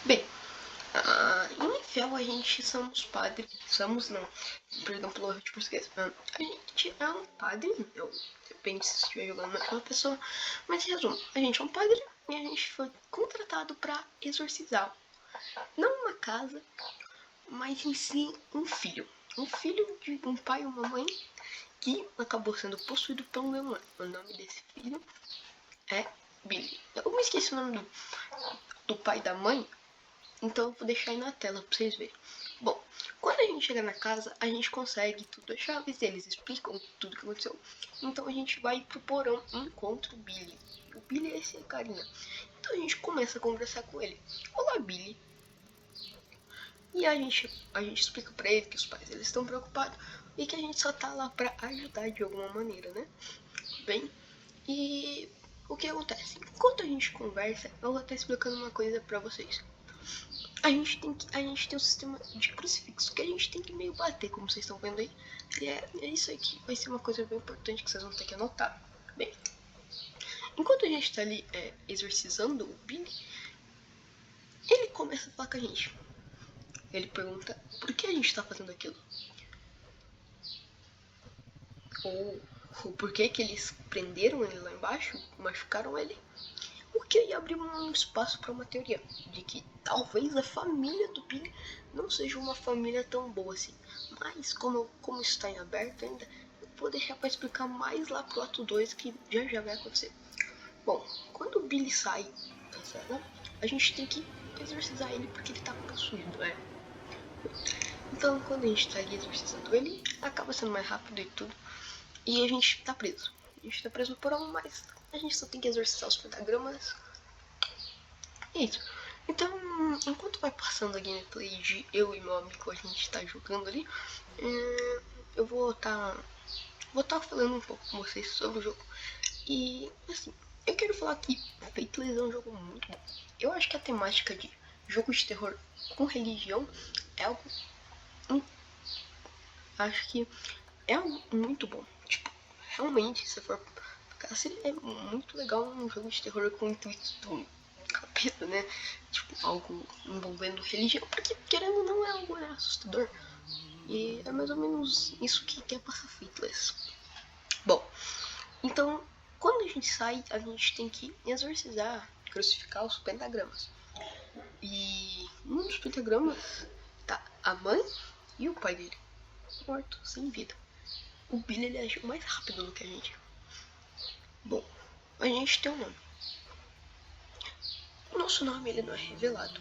Bem, em Infiel a gente somos padre, somos não, perdão pelo erro de português, a gente é um padre, eu depende se estiver jogando naquela pessoa, mas em resumo, a gente é um padre e a gente foi contratado para exorcizar, não uma casa, mas em si um filho de um pai e uma mãe que acabou sendo possuído por um demônio. O nome desse filho é Billy. Eu me esqueci o nome do pai e da mãe, então eu vou deixar aí na tela pra vocês verem. Bom, quando a gente chega na casa, a gente consegue tudo as chaves, eles explicam tudo que aconteceu. Então a gente vai pro porão e encontra o Billy. O Billy é esse carinha. Então a gente começa a conversar com ele. Olá, Billy. E a gente explica pra ele que os pais eles estão preocupados e que a gente só tá lá pra ajudar de alguma maneira, né? Bem, e o que acontece? Enquanto a gente conversa, eu vou estar explicando uma coisa pra vocês. A gente tem um sistema de crucifixo que a gente tem que meio bater, como vocês estão vendo aí. E é isso aí que vai ser uma coisa bem importante que vocês vão ter que anotar. Bem, enquanto a gente tá ali exorcizando o Billy, ele começa a falar com a gente. Ele pergunta por que a gente tá fazendo aquilo. Ou por que eles prenderam ele lá embaixo, machucaram ele. O que aí abre um espaço para uma teoria de que talvez a família do Billy não seja uma família tão boa assim. Mas como está em aberto ainda, eu vou deixar para explicar mais lá pro ato 2 que já vai acontecer. Bom, quando o Billy sai da cela, a gente tem que exorcizar ele porque ele tá possuído, né? Então quando a gente tá ali exorcizando ele, acaba sendo mais rápido e tudo. E a gente tá preso. A gente tá preso no porão, mas a gente só tem que exorcizar os pentagramas. É isso. Então, enquanto vai passando a gameplay de eu e meu amigo, a gente tá jogando ali, eu vou tá falando um pouco com vocês sobre o jogo. E, assim, eu quero falar que Faithless é um jogo muito bom. Eu acho que a temática de jogo de terror com religião é algo... acho que é algo muito bom. Tipo, realmente, se for ficar assim, é muito legal um jogo de terror com intuito do capeta, né? Tipo, algo envolvendo religião, porque querendo ou não é algo assustador. E é mais ou menos isso que quer passar Faithless. Bom, então, quando a gente sai, a gente tem que exorcizar, crucificar os pentagramas. E num dos pentagramas tá a mãe e o pai dele, mortos, sem vida. O Billy ele agiu mais rápido do que a gente. Bom, a gente tem um nome. O nosso nome ele não é revelado.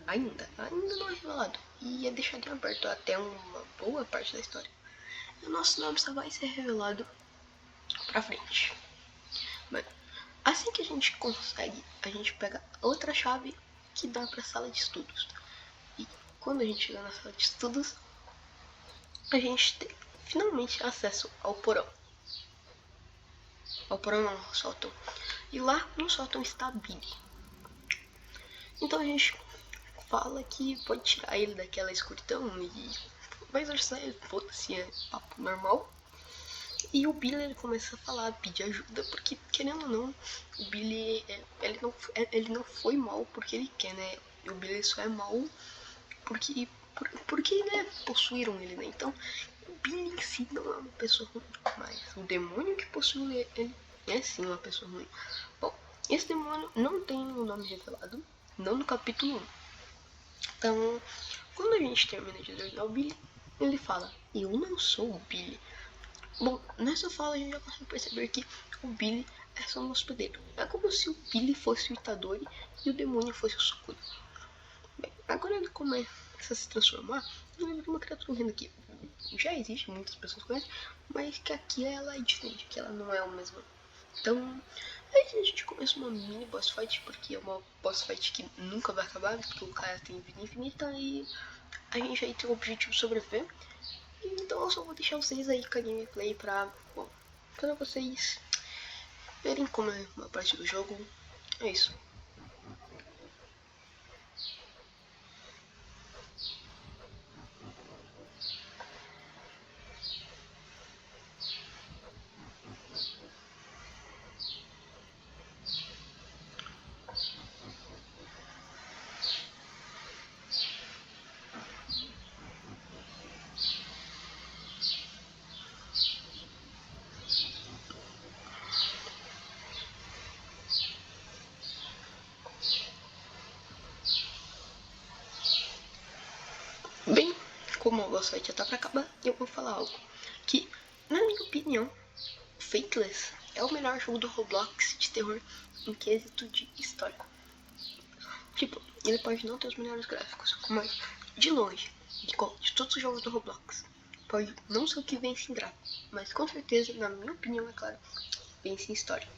Ainda não é revelado. E é deixado em aberto até uma boa parte da história. E o nosso nome só vai ser revelado pra frente. Mas assim que a gente consegue, a gente pega outra chave que dá pra sala de estudos. E quando a gente chega na sala de estudos, a gente tem finalmente acesso ao porão. Ao porão não, ao sótão. E lá no sótão está Billy. Então a gente fala que pode tirar ele daquela escuridão e vai exorcizar ele, foda-se, é papo normal. E o Billy ele começa a falar, pedir ajuda, porque querendo ou não, o Billy ele não foi mal porque ele quer, né? O Billy só é mal porque né, possuíram ele, né? Então o Billy em si não é uma pessoa ruim, mas o demônio que possuiu ele é sim uma pessoa ruim. Bom, esse demônio não tem um nome revelado, não no capítulo 1. Então, quando a gente termina de exorcizar o Billy, ele fala, eu não sou o Billy. Bom, nessa fala a gente já consegue perceber que o Billy é só um hospedeiro. É como se o Billy fosse o Itadori e o demônio fosse o Sukuna. Bem, agora ele começa a se transformar, ele vira uma criatura rindo aqui. já existe, muitas pessoas conhecem, mas que aqui ela é diferente, que ela não é a mesma. Então, aí a gente começa uma mini boss fight, porque é uma boss fight que nunca vai acabar, porque o cara tem vida infinita e a gente aí tem o objetivo de sobreviver. Então eu só vou deixar vocês aí com a gameplay pra vocês verem como é uma parte do jogo. É isso. Bem, como o boss fight já tá pra acabar, eu vou falar algo que, na minha opinião, Fateless é o melhor jogo do Roblox de terror em quesito de história. Tipo, ele pode não ter os melhores gráficos, mas de longe, de todos os jogos do Roblox, pode não ser o que vence em gráfico, mas com certeza, na minha opinião, é claro, vence em história.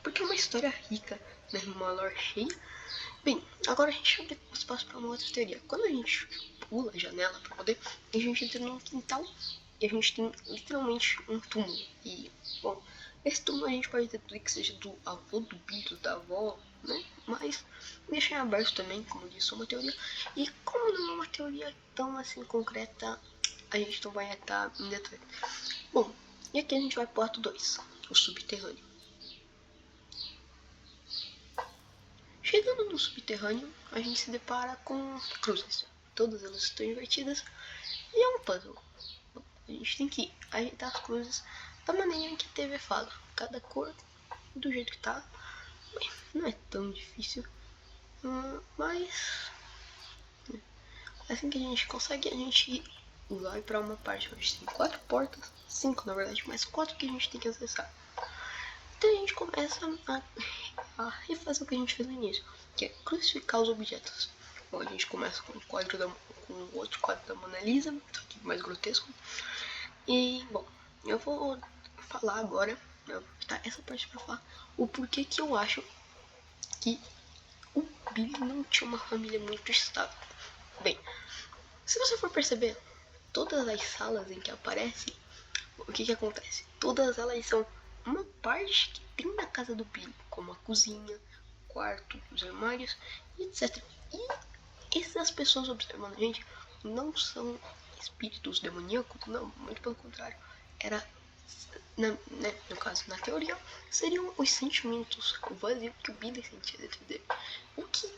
Porque é uma história rica, né, uma lore cheia. Bem, agora a gente abre espaço para uma outra teoria. Quando a gente pula a janela para poder, a gente entra num quintal e a gente tem literalmente um túmulo. E, bom, esse túmulo a gente pode deduzir que seja do avô, do Billy, da avó, né? Mas deixa em aberto também, como disse, uma teoria. E como não é uma teoria tão assim concreta, a gente não vai entrar em detalhe. Bom, e aqui a gente vai para o ato 2, o subterrâneo. Chegando no subterrâneo, a gente se depara com cruzes. Todas elas estão invertidas e é um puzzle. A gente tem que ajeitar as cruzes da maneira que a TV fala. Cada cor do jeito que tá. Bem, não é tão difícil, mas assim que a gente consegue, a gente vai para uma parte onde tem 4 portas, 5 na verdade, mas 4 que a gente tem que acessar. Então a gente começa a refazer o que a gente fez no início, que é crucificar os objetos. Bom, a gente começa com o outro quadro da Mona Lisa, aqui mais grotesco. E, bom, eu vou falar agora, eu vou aproveitar essa parte para falar o porquê que eu acho que o Billy não tinha uma família muito estável. Bem, se você for perceber, todas as salas em que aparece, o que acontece? Todas elas são uma parte que tem na casa do Billy, como a cozinha, o quarto, os armários, etc. E essas pessoas observando a gente não são espíritos demoníacos, não, muito pelo contrário. Era, no caso, na teoria, seriam os sentimentos, o vazio que o Billy sentia dentro dele. O que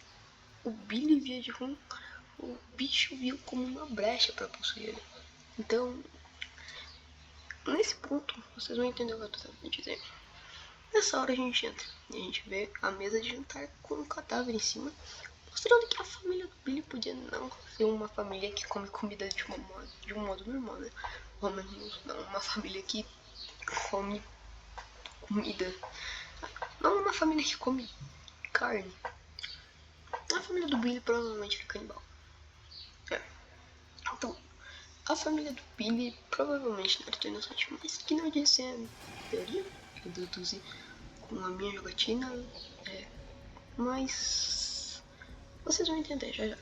o Billy via de ruim, o bicho viu como uma brecha para possuir ele. Então, nesse ponto, vocês vão entender o que eu tô tentando dizer. Nessa hora a gente entra e a gente vê a mesa de jantar com um cadáver em cima, mostrando que a família do Billy podia não ser uma família que come comida de um modo normal, né? Ou menos não uma família que come comida. Não uma família que come carne. A família do Billy provavelmente é canibal. Então, a família do Billy provavelmente não era inocente, mas que não disse a teoria, que eu deduzi com a minha jogatina, mas vocês vão entender já já.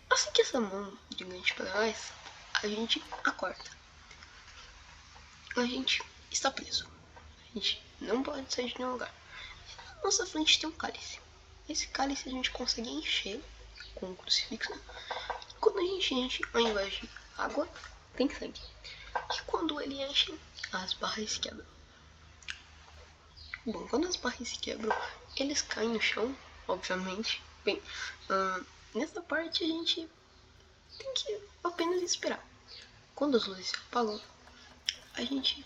Assim que essa mão gigante para nós, a gente acorda. A gente está preso. A gente não pode sair de nenhum lugar. Na nossa frente tem um cálice. Esse cálice a gente consegue encher com um crucifixo. E quando a gente enche, ao invés de água, tem sangue. E quando ele enche, as barras se quebram. Bom, quando as barras se quebram, eles caem no chão, obviamente. Bem, nessa parte a gente tem que apenas esperar. Quando as luzes se apagam, a gente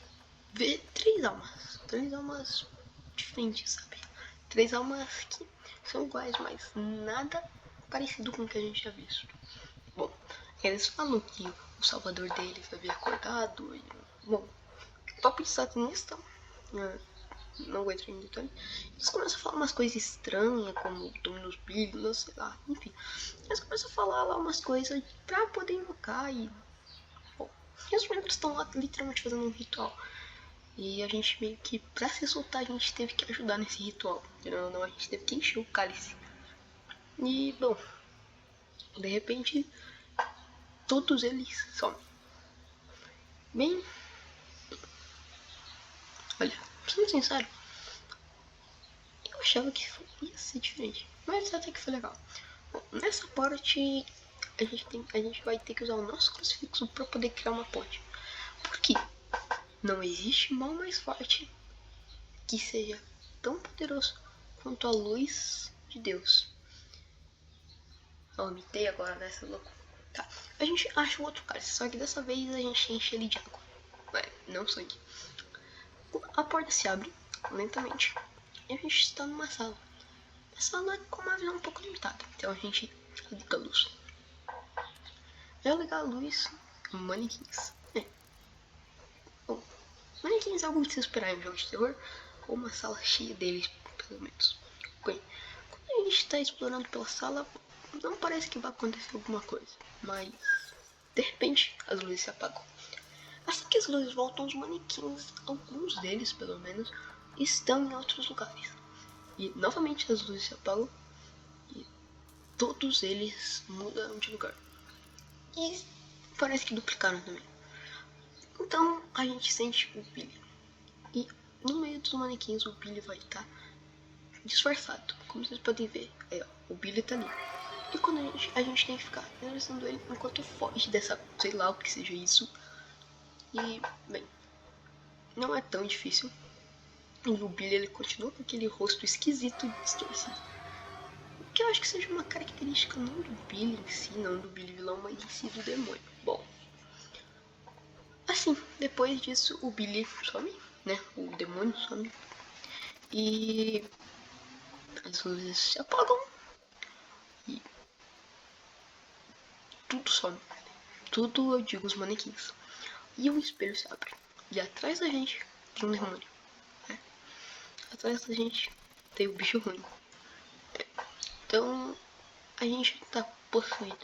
vê 3 almas. 3 almas diferentes, sabe? 3 almas que são iguais, mas nada parecido com o que a gente já visto. Bom, eles falam que o salvador deles havia acordado. E, bom, o papo de satanista não vou entrar em detalhe. Eles começam a falar umas coisas estranhas, como Dominus Bíblia, sei lá, enfim. Eles começam a falar lá umas coisas pra poder invocar e... Bom, e os membros estão lá literalmente fazendo um ritual. E a gente meio que, pra se soltar, a gente teve que ajudar nesse ritual. Não, a gente teve que encher o cálice. E, bom, de repente, todos eles somem. Bem, olha, sendo sincero, eu achava que ia ser diferente, mas até que foi legal. Bom, nessa parte, a gente vai ter que usar o nosso crucifixo para poder criar uma ponte. Por quê? Não existe mal mais forte que seja tão poderoso quanto a luz de Deus. Eu imitei agora nessa loucura. Tá, a gente acha um outro cálice, só que dessa vez a gente enche ele de água. Não sangue. A porta se abre lentamente e a gente está numa sala. A sala é com uma visão um pouco limitada, então a gente liga a luz. Ao ligar a luz, manequins. Bom, manequins é algo de se esperar em um jogo de terror, ou uma sala cheia deles, pelo menos. Bem, quando a gente está explorando pela sala, não parece que vai acontecer alguma coisa, mas de repente as luzes se apagam. Assim que as luzes voltam, os manequins, alguns deles pelo menos, estão em outros lugares. E novamente as luzes se apagam e todos eles mudam de lugar. E parece que duplicaram também. Então a gente sente o Billy. E no meio dos manequins o Billy vai estar disfarçado. Como vocês podem ver, o Billy tá ali. E quando a gente tem que ficar analisando ele enquanto foge dessa, sei lá o que seja isso. E, bem, não é tão difícil. E o Billy, ele continua com aquele rosto esquisito e distorcido. O que eu acho que seja uma característica não do Billy em si, não do Billy vilão, mas em si do demônio. Bom, assim, depois disso o Billy some, né? O demônio some. E as luzes se apagam. E tudo some. Tudo, eu digo, os manequins. E o espelho se abre. E atrás da gente tem um demônio. Atrás da gente tem o bicho ruim. Então a gente tá possuído.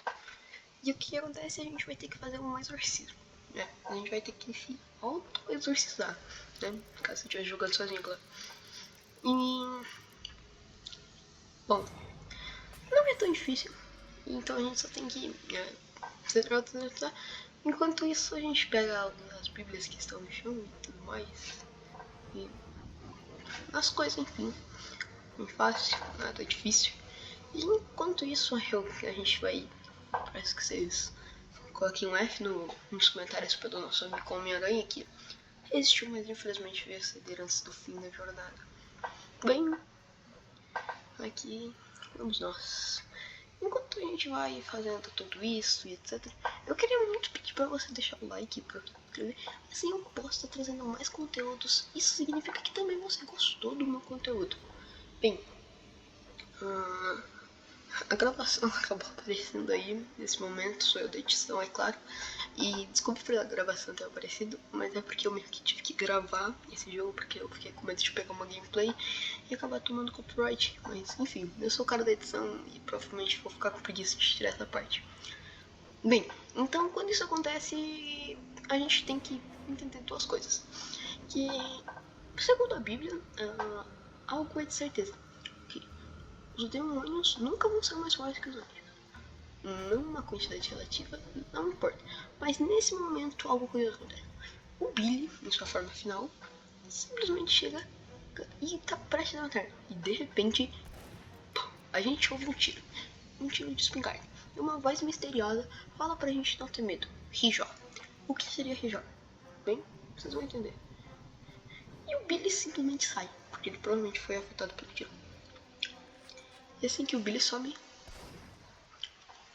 E o que acontece? A gente vai ter que fazer um exorcismo. A gente vai ter que se auto-exorcizar. Né? Caso você estiver jogando sozinho, claro. E. Bom, não é tão difícil. Então a gente só tem que se auto-exorcizar. Enquanto isso, a gente pega as bíblias que estão no chão e tudo mais. E as coisas, enfim. Bem fácil, nada difícil. E enquanto isso, a gente vai. Parece que vocês coloquem um F nos comentários pelo nosso amigo Homem-Aranha aqui. Resistiu, mas infelizmente veio a ceder antes do fim da jornada. Bem, aqui vamos nós. Enquanto a gente vai fazendo tudo isso e etc, eu queria muito pedir pra você deixar o like, pra inscrever. Assim eu posso estar trazendo mais conteúdos. Isso significa que também você gostou do meu conteúdo. Bem, a gravação acabou aparecendo aí, nesse momento, sou eu da edição, é claro. E desculpe pela gravação ter aparecido, mas é porque eu meio que tive que gravar esse jogo, porque eu fiquei com medo de pegar uma gameplay e acabar tomando copyright. Mas enfim, eu sou o cara da edição e provavelmente vou ficar com preguiça de tirar essa parte. Bem, então quando isso acontece, a gente tem que entender duas coisas. Que, segundo a Bíblia, algo é de certeza. Os demônios nunca vão ser mais fortes que os anjos. Não uma quantidade relativa, não importa. Mas nesse momento algo curioso acontece. O Billy, em sua forma final, simplesmente chega e tá prestes a matar. E de repente, a gente ouve um tiro. Um tiro de espingarda. E uma voz misteriosa fala pra gente não ter medo. Rijó. O que seria Rijó? Bem, vocês vão entender. E o Billy simplesmente sai, porque ele provavelmente foi afetado pelo tiro. E assim que o Billy some,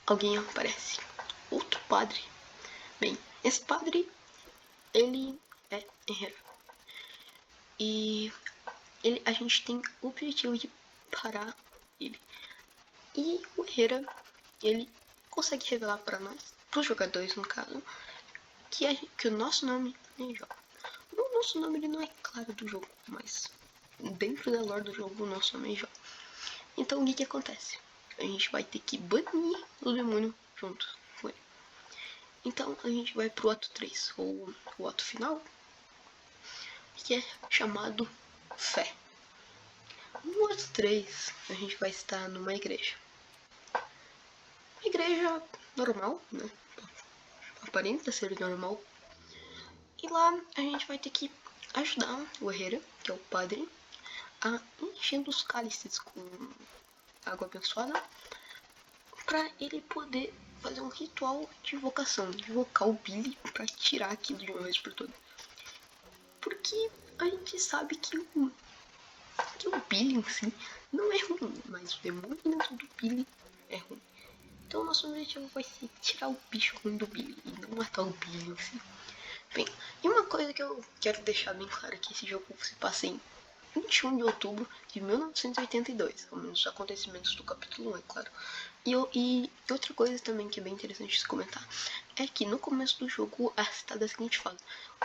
alguém aparece. Outro padre. Bem, esse padre, ele é herreiro. E a gente tem o objetivo de parar ele. E o Herrera, ele consegue revelar para nós, para os jogadores no caso, que o nosso nome é Jó. O nosso nome ele não é claro do jogo, mas dentro da lore do jogo nós somos jogos. Então o que acontece? A gente vai ter que banir o demônio junto com ele. Então a gente vai pro ato 3, ou o ato final, que é chamado Fé. No ato 3 a gente vai estar numa igreja. Uma igreja normal, né? Aparenta ser normal. E lá a gente vai ter que ajudar o herreiro, que é o padre, a enchendo os cálices com água abençoada, para ele poder fazer um ritual de invocação, invocar o Billy para tirar aquilo de uma vez por todas. Porque a gente sabe que o Billy em si não é ruim, mas o demônio dentro do Billy é ruim. Então nosso objetivo vai ser tirar o bicho ruim do Billy e não matar o Billy em si. Bem, e uma coisa que eu quero deixar bem claro é que esse jogo se passa em 21 de outubro de 1982, ao menos os acontecimentos do capítulo 1, é claro. E outra coisa também que é bem interessante de se comentar é que no começo do jogo é citada a seguinte fala: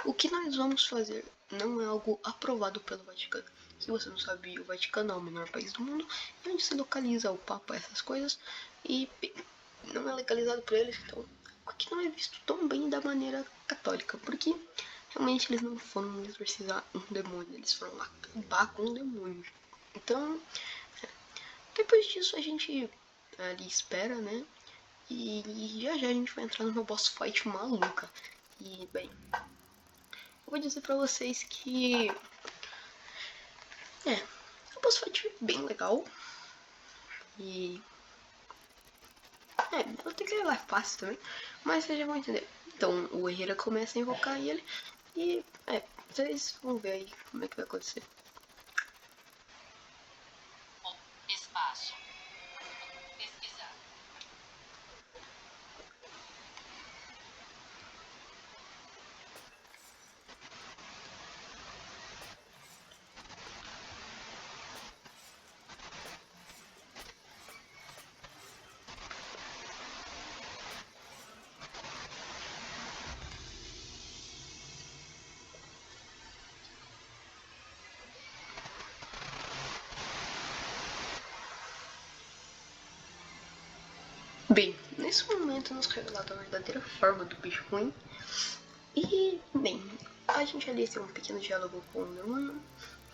o que nós vamos fazer não é algo aprovado pelo Vaticano. Se você não sabe, o Vaticano é o menor país do mundo, e onde se localiza o Papa, essas coisas, e não é legalizado por eles, então o que não é visto tão bem da maneira católica, porque realmente eles não foram exorcizar um demônio, eles foram acabar com um demônio. Então, depois disso a gente ali espera, né? E já já a gente vai entrar numa boss fight maluca. E, bem, eu vou dizer pra vocês que a boss fight é bem legal. E ela tem que ela é fácil também, mas vocês já vão entender. Então o Herrera começa a invocar ele e vocês vão ver aí como é que vai acontecer. Espaço. Pesquisar. Bem, nesse momento nos revelado a verdadeira forma do bicho ruim. E, bem, a gente ali tem um pequeno diálogo com o demônio.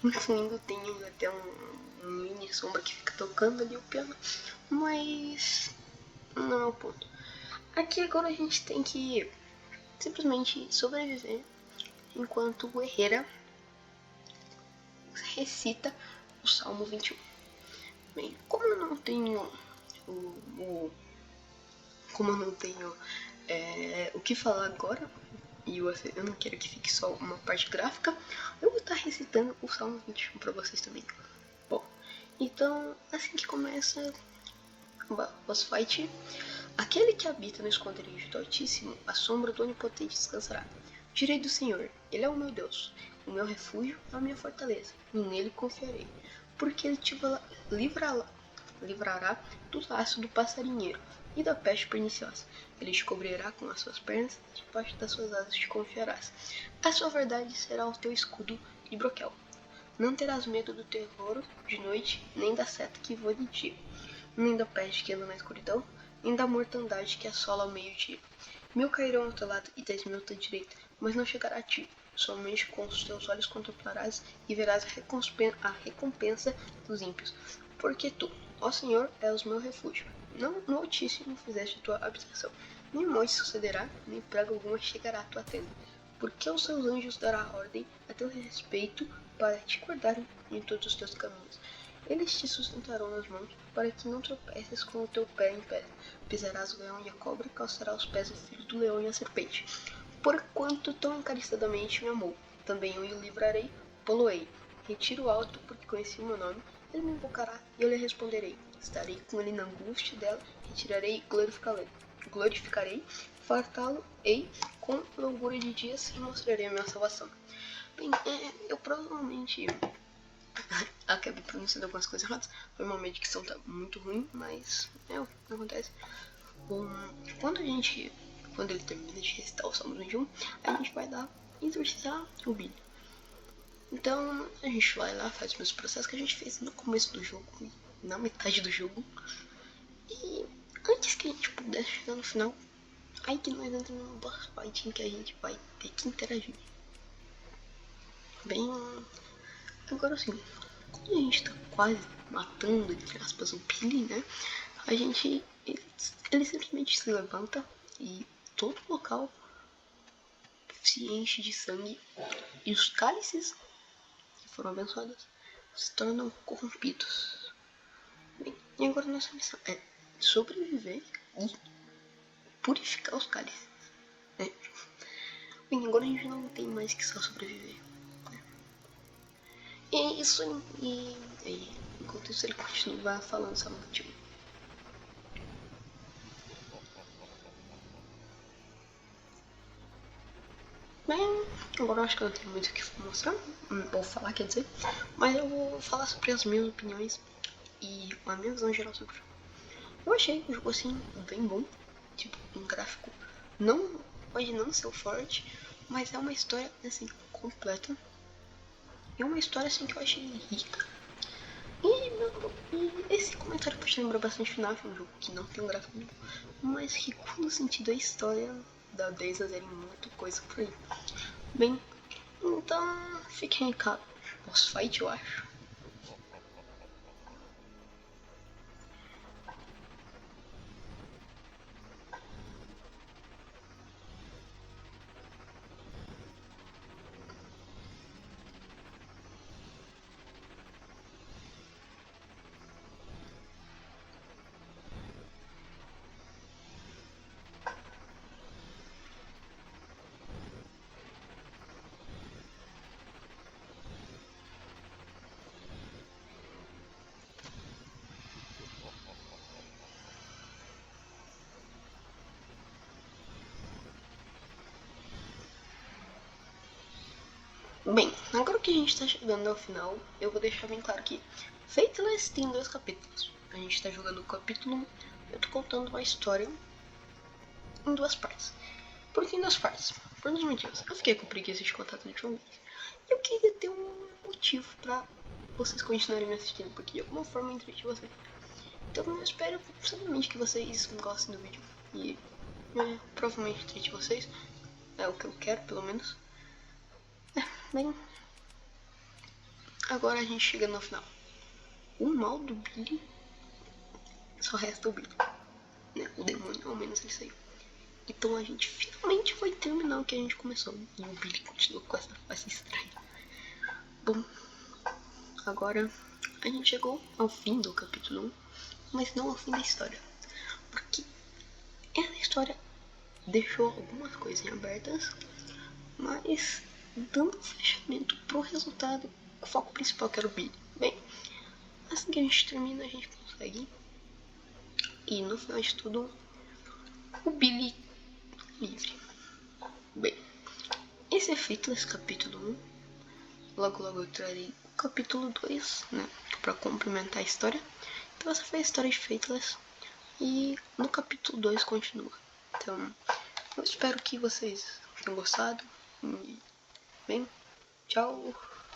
No fundo tem até um mini sombra que fica tocando ali o piano, mas não é o ponto. Aqui agora a gente tem que simplesmente sobreviver enquanto o Herrera recita o Salmo 21. Bem, como eu não tenho o que falar agora, e eu não quero que fique só uma parte gráfica, eu vou estar recitando o Salmo 21 para vocês também. Bom, então assim que começa a boss fight, aquele que habita no esconderijo do Altíssimo, a sombra do Onipotente descansará. Direi do Senhor, Ele é o meu Deus, o meu refúgio, a minha fortaleza, e nele confiarei, porque Ele te livrará do laço do passarinheiro e da peste perniciosa. Ele te cobrirá com as suas pernas, e debaixo das suas asas te confiarás. A sua verdade será o teu escudo e broquel. Não terás medo do terror de noite, nem da seta que voa de dia, nem da peste que anda na escuridão, nem da mortandade que assola ao meio-dia. 1000 cairão ao teu lado e 10.000 à tua direita, mas não chegará a ti. Somente com os teus olhos contemplarás e verás a recompensa dos ímpios. Porque tu, ó Senhor, és o meu refúgio. Não no Altíssimo fizeste a tua habitação. Nem morte sucederá, nem praga alguma chegará à tua tenda. Porque aos seus anjos dará ordem a teu respeito para te guardarem em todos os teus caminhos. Eles te sustentarão nas mãos, para que não tropeces com o teu pé em pedra. Pisarás o leão e a cobra, e calçarás os pés o filho do leão e a serpente. Porquanto tão encarecidamente me amou, também eu o livrarei, poloei. Retiro alto, porque conheci o meu nome. Ele me invocará e eu lhe responderei. Estarei com ele na angústia dela, retirarei e glorificarei, fartá-lo-ei com longura de dias e mostrarei a minha salvação. Bem, eu provavelmente acabei pronunciando algumas coisas erradas. Foi uma dicção tá muito ruim, mas o que acontece. Bom, quando ele termina de recitar o Salmo 21, a gente vai exorcizar o Billy. Então a gente vai lá, faz os mesmos processos que a gente fez no começo do jogo, na metade do jogo. E antes que a gente pudesse chegar no final, aí que nós entramos no boss fight em que a gente vai ter que interagir. Bem, agora sim, quando a gente tá quase matando, entre aspas, o Billy, né? A gente, ele simplesmente se levanta e todo o local se enche de sangue e os cálices que foram abençoados se tornam corrompidos. Bem, e agora nossa missão é sobreviver e purificar os cálices. Né? Bem, agora a gente não tem mais que só sobreviver. Né? E isso, enquanto isso ele continua falando seu motivo. Bem, agora eu acho que eu não tenho muito o que mostrar, ou falar, quer dizer, mas eu vou falar sobre as minhas opiniões e a minha visão geral sobre o jogo. Eu achei o jogo assim bem bom, tipo, um gráfico não pode não ser o forte, mas é uma história assim completa. É uma história assim que eu achei rica. E esse comentário pode lembrar bastante final, é um jogo que não tem um gráfico muito bom, mas rico no sentido da história da 10 a 0 em muita coisa por aí. Bem, então fiquem em casa. Boss fight, eu acho. Bem, agora que a gente tá chegando ao final, eu vou deixar bem claro que Faithless tem 2 capítulos. A gente tá jogando o capítulo 1, eu tô contando a história em 2 partes. Por que em 2 partes? Por 2 motivos. Eu fiquei com preguiça de contar tudo de uma vez. Eu queria ter um motivo pra vocês continuarem me assistindo, porque de alguma forma eu entreti vocês. Então eu espero sinceramente que vocês gostem do vídeo. E provavelmente entrete vocês. É o que eu quero, pelo menos. Bem, agora a gente chega no final. O mal do Billy só resta o Billy. Né? O demônio, ao menos, ele saiu. Então a gente finalmente vai terminar o que a gente começou. E o Billy continua com essa face estranha. Bom, agora a gente chegou ao fim do capítulo 1, mas não ao fim da história. Porque essa história deixou algumas coisas abertas, mas dando fechamento pro resultado, o foco principal que era o Billy. Bem, assim que a gente termina, a gente consegue. E no final de tudo, o Billy livre. Bem, esse é feito nesse capítulo 1. Logo eu trarei o capítulo 2, né? Pra complementar a história. Então essa foi a história de Faithless. E no capítulo 2 continua. Então, eu espero que vocês tenham gostado. E, bem, tchau.